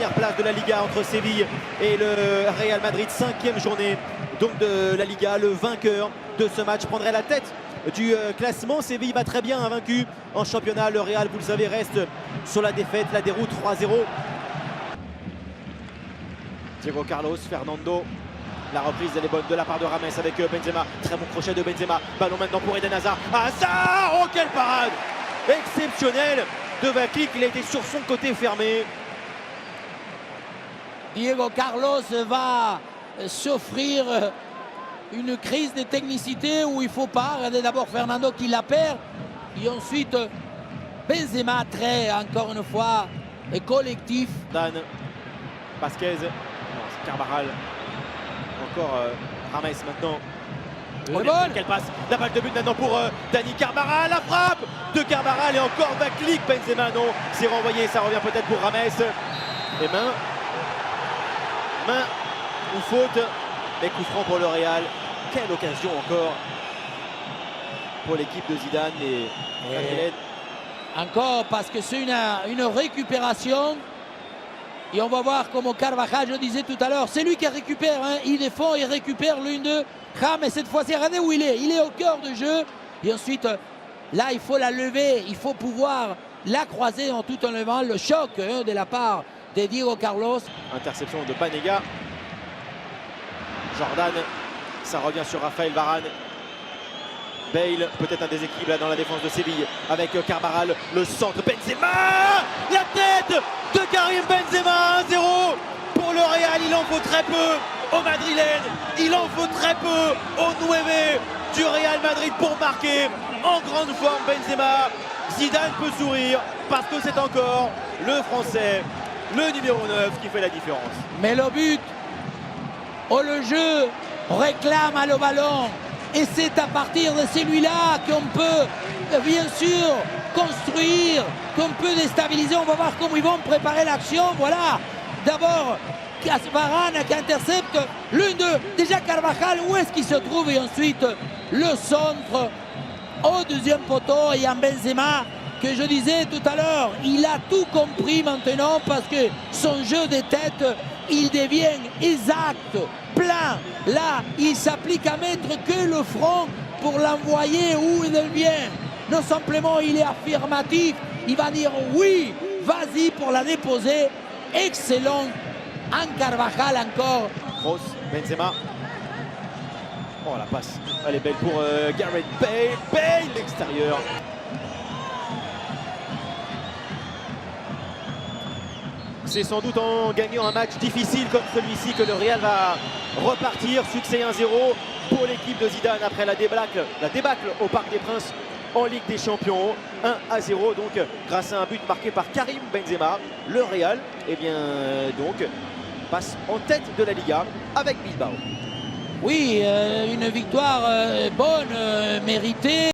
première place de la Liga entre Séville et le Real Madrid. 5e journée donc de la Liga. Le vainqueur de ce match prendrait la tête du classement. Séville va très bien, vaincu en championnat. Le Real, vous le savez, reste sur la défaite, la déroute 3-0. Diego Carlos, Fernando. La reprise, elle est bonne de la part de Rames avec Benzema. Très bon crochet de Benzema. Ballon maintenant pour Eden Hazard. Hazard! Oh, quelle parade! Exceptionnel de Vaklik. Il a été sur son côté fermé. Diego Carlos va s'offrir une crise de technicité où il ne faut pas. Regardez d'abord Fernando qui la perd. Et ensuite Benzema, très, encore une fois, collectif. Dan, Vasquez, Carvajal. Encore Rames maintenant. Quelle passe, la balle de but maintenant pour Dani Carvajal, la frappe de Carvajal et encore Vaklik. Benzema non, c'est renvoyé, ça revient peut-être pour Rames. Et main ou faute, mais coup franc pour le Real. Quelle occasion encore pour l'équipe de Zidane et encore parce que c'est une récupération. Et on va voir comment Carvajal, je disais tout à l'heure, c'est lui qui récupère, hein. Il défend et récupère l'une de Rames. Et cette fois-ci, regardez où il est au cœur du jeu. Et ensuite, là, il faut la lever, il faut pouvoir la croiser en tout en levant. Le choc de la part de Diego Carlos. Interception de Banega. Jordan, ça revient sur Raphaël Varane. Bale, peut-être un déséquilibre dans la défense de Séville avec Carvajal, le centre, Benzema, la tête de Karim Benzema, 1-0 pour le Real. Il en faut très peu au Madrilène, il en faut très peu au 9 du Real Madrid pour marquer en grande forme Benzema. Zidane peut sourire parce que c'est encore le Français, le numéro 9 qui fait la différence. Mais le but, le jeu réclame le ballon. Et c'est à partir de celui-là qu'on peut, bien sûr, construire, qu'on peut déstabiliser. On va voir comment ils vont préparer l'action. Voilà, d'abord Varane qui intercepte l'une d'eux. Déjà Carvajal, où est-ce qu'il se trouve? Et ensuite, le centre au deuxième poteau. Et en Benzema, que je disais tout à l'heure, il a tout compris maintenant parce que son jeu de tête, il devient exact, plein. Là, il s'applique à mettre que le front pour l'envoyer où il vient. Non simplement, il est affirmatif. Il va dire oui, vas-y pour la déposer. Excellent. En Carvajal encore. Kroos, Benzema. Oh, la passe. Elle est belle pour Gareth Bale. Bale, l'extérieur. C'est sans doute en gagnant un match difficile comme celui-ci que le Real va repartir. Succès 1-0 pour l'équipe de Zidane après la débâcle au Parc des Princes en Ligue des Champions. 1-0 donc grâce à un but marqué par Karim Benzema. Le Real donc passe en tête de la Liga avec Bilbao. Oui, une victoire bonne, méritée.